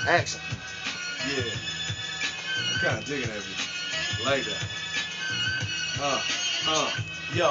Action. Yeah. I'm kind of digging everything. Like that. Yo,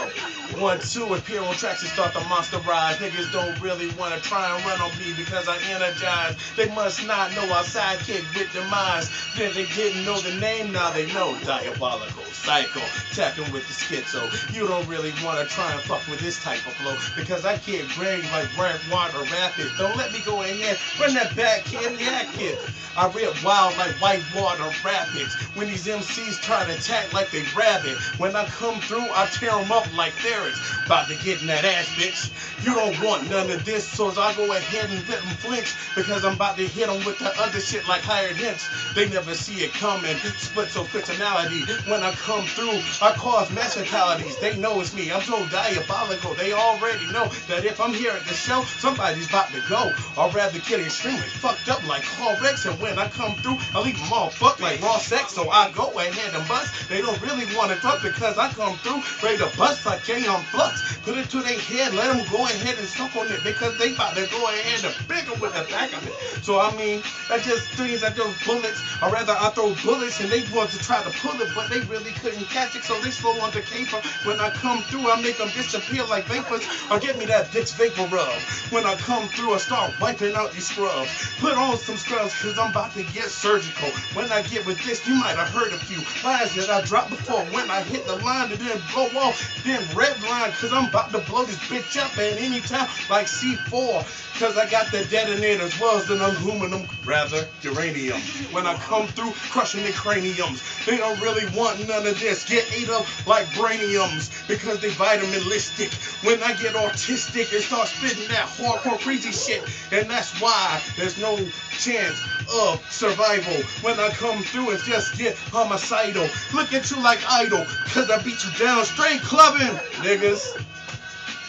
1, 2, appear on tracks and start the monster rise. Niggas don't really wanna try and run on me because I energize. They must not know our sidekick with their minds. Then they didn't know the name, now they know. Diabolical, psycho, tapping with the schizo. You don't really wanna try and fuck with this type of flow because I can't bring like burnt water rapids. Don't let me go ahead, run that back, kid, yeah, kid. I rip wild like white water rapids. When these MCs try to attack like they rabid. When I come through, I tear them up like therics. About to get in that ass, bitch. You don't want none of this, so I go ahead and let them flinch. Because I'm about to hit them with the other shit like hired hints. They never see it coming. Split so personality. When I come through, I cause mass fatalities. They know it's me. I'm so diabolical. They already know that if I'm here at the show, somebody's about to go. Or rather get extremely fucked up like Carl Rex. And when I come through, I leave them all fucked like raw sex. So I go ahead and bust. They don't really want to fuck because I come through ready to bust like Jay on Flux. Put it to their head, let them go ahead and suck on it because they about to go ahead and bigger with the back of it. So I mean, that just things like those bullets. Or rather, I throw bullets and they want to try to pull it, but they really couldn't catch it. So they slow on the caper. When I come through, I make them disappear like vapors. Or get me that Vicks Vapor Rub. When I come through, I start wiping out these scrubs. Put on some scrubs because I'm about to get surgical. When I get with this, you might have heard a few lines that I dropped before. When I hit the line and then blow off, then red line, because I'm about to blow this bitch up at any time like C4. Because I got the detonator as well as the aluminum, rather uranium. When I come through, crushing the craniums. They don't really want none of this. Get ate up like brainiums because they vitaministic. When I get autistic and start spitting that hardcore crazy shit. And that's why there's no chance of survival. When I come through and just get homicidal. Look at you like idol because I beat you down straight clubbing, niggas.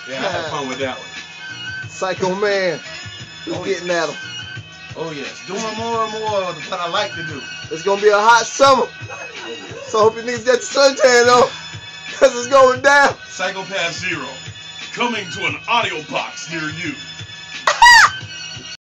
Yeah, I had fun with that one. Psycho Man. Who's getting at him? Oh yes, doing more and more of what I like to do. It's gonna be a hot summer. So I hope you niggas got your suntan on. Cause it's going down. Psychopath Zero, coming to an audio box near you.